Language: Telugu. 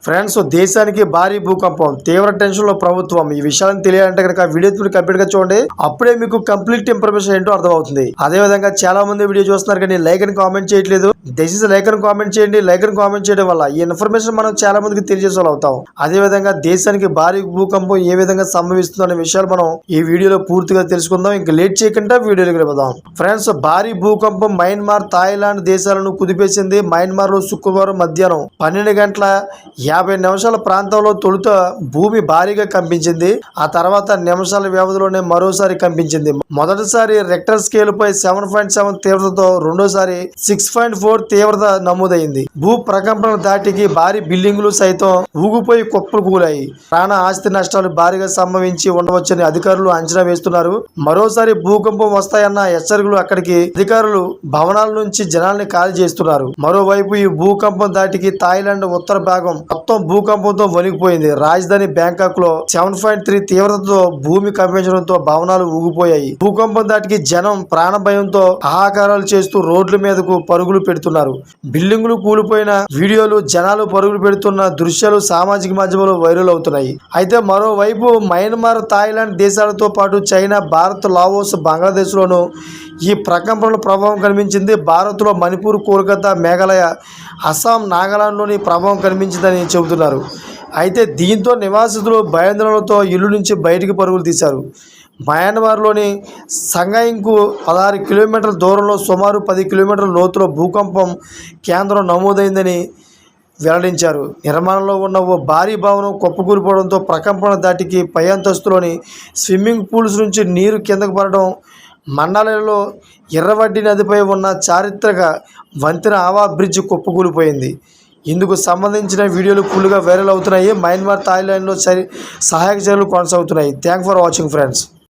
ఫ్రెండ్స్, దేశానికి భారీ భూకంపం, తీవ్ర టెన్షన్ లో ప్రభుత్వం. ఈ విషయాలను తెలియాలంటే కనుక వీడియో కంప్లీట్ గా చూడండి. అప్పుడే మీకు కంప్లీట్ ఇన్ఫర్మేషన్ ఏంటో అర్థమవుతుంది. అదే విధంగా చాలా మంది వీడియో చూస్తున్నారు కానీ లైక్ అని కామెంట్ చేయట్లేదు. దయచేసి లైక్ అని కామెంట్ చేయండి. లైక్ అని కామెంట్ చేయడం వల్ల ఈ ఇన్ఫర్మేషన్ మనం చాలా మందికి తెలియజేసే అవుతాం. అదే విధంగా దేశానికి భారీ భూకంపం ఏ విధంగా సంభవిస్తుందో అనే విషయాలు మనం ఈ వీడియోలో పూర్తిగా తెలుసుకుందాం. ఇంకా లేట్ చేయకుండా వీడియోలోకి వెళ్దాం. ఫ్రెండ్స్, భారీ భూకంపం మయన్మార్, థాయిలాండ్ దేశాలను కుదిపేసింది. మయన్మార్ లో శుక్రవారం మధ్యాహ్నం 12 గంటల 50 నిమిషాల ప్రాంతంలో తొలుత భూమి భారీగా కంపించింది. ఆ తర్వాత నిమిషాల వ్యవధిలోనే మరోసారి కంపించింది. మొదటిసారి రెక్టర్ స్కేల్ పై 7.7 తీవ్రతతో, రెండోసారి 6.4 తీవ్రత నమోదైంది. భూ ప్రకంపనల దాటికి భారీ బిల్డింగులు సైతం ఊగిపోయి కుప్పలు కూలాయి. ప్రాణ ఆస్తి నష్టాలు భారీగా సంభవించి ఉండవచ్చని అధికారులు అంచనా వేస్తున్నారు. మరోసారి భూకంపం వస్తాయన్న హెచ్చరికలు అక్కడికి అధికారులు భవనాల నుంచి జనాల్ని ఖాళీ చేస్తున్నారు. మరోవైపు ఈ భూకంపం దాటికి థాయిలాండ్ ఉత్తర భాగం మొత్తం భూకంపంతో వణికిపోయింది. రాజధాని బ్యాంకాక్ లో 7.3 తీవ్రతతో భూమి కంపించడంతో భవనాలు ఊగిపోయాయి. భూకంపం దాటికి జనం ప్రాణ భయంతో ఆహాకారాలు చేస్తూ రోడ్ల మీదకు పరుగులు పెడుతున్నారు. బిల్డింగులు కూలిపోయిన వీడియోలు, జనాలు పరుగులు పెడుతున్న దృశ్యాలు సామాజిక మాధ్యమంలో వైరల్ అవుతున్నాయి. అయితే మరోవైపు మయన్మార్, థాయిలాండ్ దేశాలతో పాటు చైనా, భారత్, లావోస్, బంగ్లాదేశ్ లోను ఈ ప్రకంపనల ప్రభావం కనిపించింది. భారత్లో మణిపూర్, కోల్కతా, మేఘాలయ, అస్సాం, నాగాలాండ్లోని ప్రభావం కనిపించిందని చెబుతున్నారు. అయితే దీంతో నివాసితులు భయాందోళనలతో ఇల్లు నుంచి బయటికి పరుగులు తీశారు. మయన్మార్లోని సంగాయింగ్కు 16 కిలోమీటర్ల దూరంలో సుమారు 10 కిలోమీటర్ల లోతులో భూకంపం కేంద్రం నమోదైందని వెల్లడించారు. నిర్మాణంలో ఉన్న ఓ భారీ భవనం కుప్పకూలిపోవడంతో ప్రకంపన దాటికి పై అంతస్తులోని స్విమ్మింగ్ పూల్స్ నుంచి నీరు కిందకు పడడం, మండాలలో ఎర్రవడ్డి నదిపై ఉన్న చారిత్రక వంతెన ఆవా బ్రిడ్జ్ కుప్పకూలిపోయింది. ఇందుకు సంబంధించిన వీడియోలు ఫుల్గా వైరల్ అవుతున్నాయి. మయన్మార్, థాయిలాండ్లో సహాయక చర్యలు కొనసాగుతున్నాయి. Thanks for watching friends.